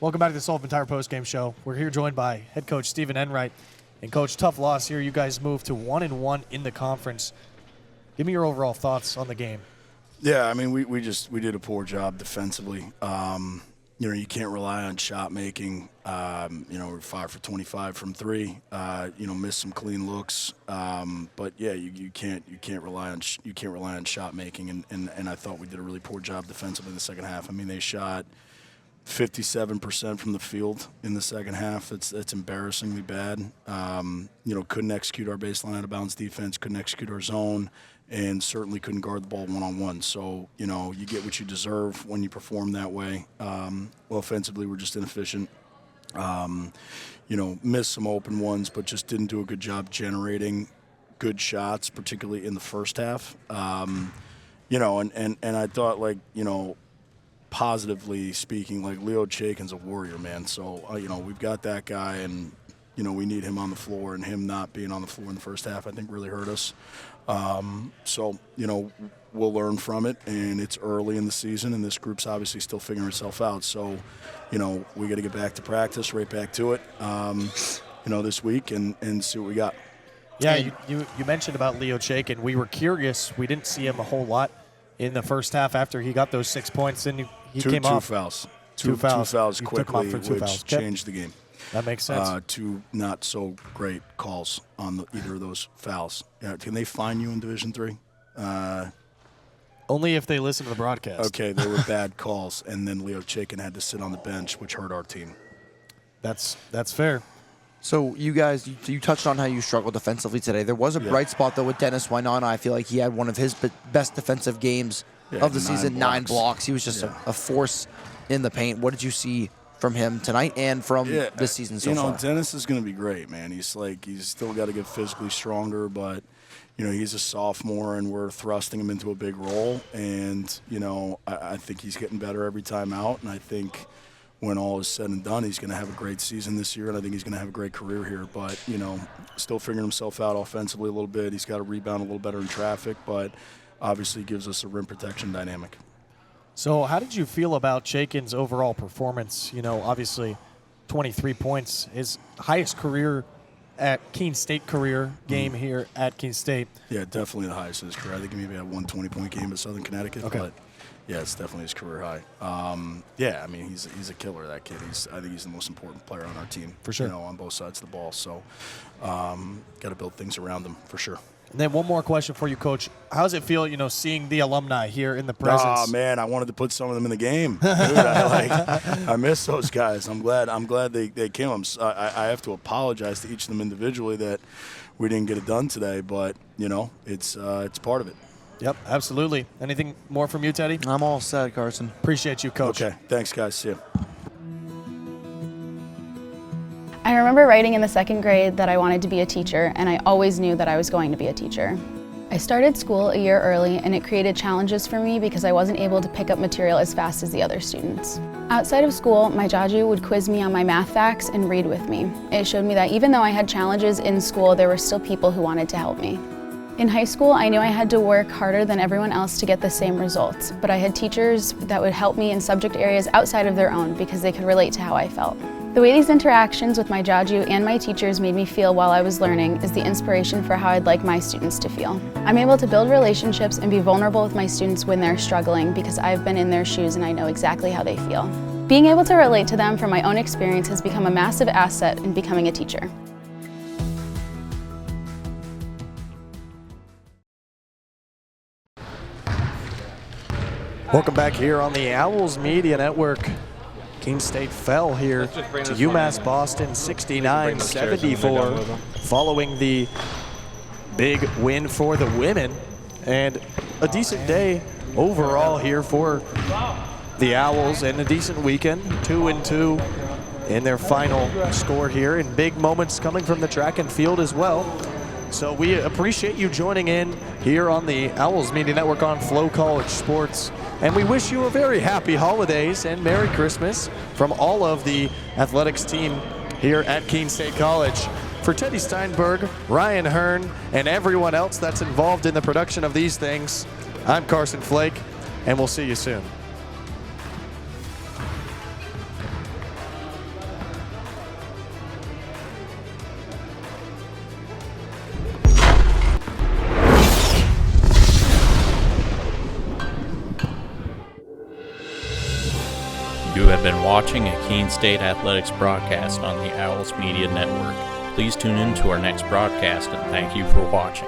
Welcome back to the Sullivan Tire Postgame Show. We're here joined by head coach Stephen Enright. And Coach, tough loss here. You guys moved to 1-1 in the conference. Give me your overall thoughts on the game. Yeah, I mean, we did a poor job defensively. You can't rely on shot making. We're 5 for 25 from three. Missed some clean looks. But yeah, you can't rely on shot making. And I thought we did a really poor job defensively in the second half. I mean, they shot 57% from the field in the second half. That's embarrassingly bad. Couldn't execute our baseline out of bounds defense, couldn't execute our zone, and certainly couldn't guard the ball one-on-one. So, you get what you deserve when you perform that way. Offensively, we're just inefficient. Missed some open ones, but just didn't do a good job generating good shots, particularly in the first half. And I thought, positively speaking, Leo Chaikin's a warrior, man. So, we've got that guy, and, we need him on the floor, and him not being on the floor in the first half, I think, really hurt us. We'll learn from it, and it's early in the season, and this group's obviously still figuring itself out. So, we got to get back to practice, right back to it, this week and see what we got. Yeah, you mentioned about Leo Chaikin. We were curious. We didn't see him a whole lot in the first half after he got those 6 points, and he came off. Two fouls quickly, which changed the game. That makes sense. Two not so great calls on either of those fouls. Can they fine you in Division III? Only if they listen to the broadcast. Okay, they were bad calls, and then Leo Chaikin had to sit on the bench, which hurt our team. That's fair. So you guys, you touched on how you struggled defensively today. There was a bright spot, though, with Dennis Wainana. I feel like he had one of his best defensive games of the season, 9 blocks. He was just a force in the paint. What did you see from him tonight and from this season so far? Dennis is going to be great, man. He's still got to get physically stronger, but he's a sophomore, and we're thrusting him into a big role. And I think he's getting better every time out, and I think when all is said and done, he's going to have a great season this year, and I think he's going to have a great career here. But still figuring himself out offensively a little bit. He's got to rebound a little better in traffic, but obviously gives us a rim protection dynamic. So how did you feel about Chaikin's overall performance? Obviously 23 points, his highest career at Keene State game here at Keene State. Yeah, definitely the highest in his career. I think he maybe had one 20-point game at Southern Connecticut. Okay. But yeah, it's definitely his career high. He's a killer, that kid. I think he's the most important player on our team. For sure. On both sides of the ball. So got to build things around him for sure. And then one more question for you, Coach. How does it feel, seeing the alumni here in the presence? Oh man, I wanted to put some of them in the game. Dude, I miss those guys. I'm glad they came. I have to apologize to each of them individually that we didn't get it done today, but it's part of it. Yep, absolutely. Anything more from you, Teddy? I'm all set, Carson. Appreciate you, Coach. Okay, thanks, guys. See you. I remember writing in the 2nd grade that I wanted to be a teacher, and I always knew that I was going to be a teacher. I started school a year early, and it created challenges for me because I wasn't able to pick up material as fast as the other students. Outside of school, my Jaju would quiz me on my math facts and read with me. It showed me that even though I had challenges in school, there were still people who wanted to help me. In high school, I knew I had to work harder than everyone else to get the same results, but I had teachers that would help me in subject areas outside of their own because they could relate to how I felt. The way these interactions with my Jaju and my teachers made me feel while I was learning is the inspiration for how I'd like my students to feel. I'm able to build relationships and be vulnerable with my students when they're struggling because I've been in their shoes and I know exactly how they feel. Being able to relate to them from my own experience has become a massive asset in becoming a teacher. Welcome back here on the Owls Media Network. Keene State fell here to UMass-Boston 69-74 following the big win for the women, and a decent day overall here for the Owls and a decent weekend, 2-2 in their final score here, and big moments coming from the track and field as well. So we appreciate you joining in here on the Owls Media Network on Flow College Sports. And we wish you a very happy holidays and Merry Christmas from all of the athletics team here at Keene State College. For Teddy Steinberg, Ryan Hearn, and everyone else that's involved in the production of these things, I'm Carson Flake, and we'll see you soon. You have been watching a Keene State Athletics broadcast on the Owls Media Network. Please tune in to our next broadcast and thank you for watching.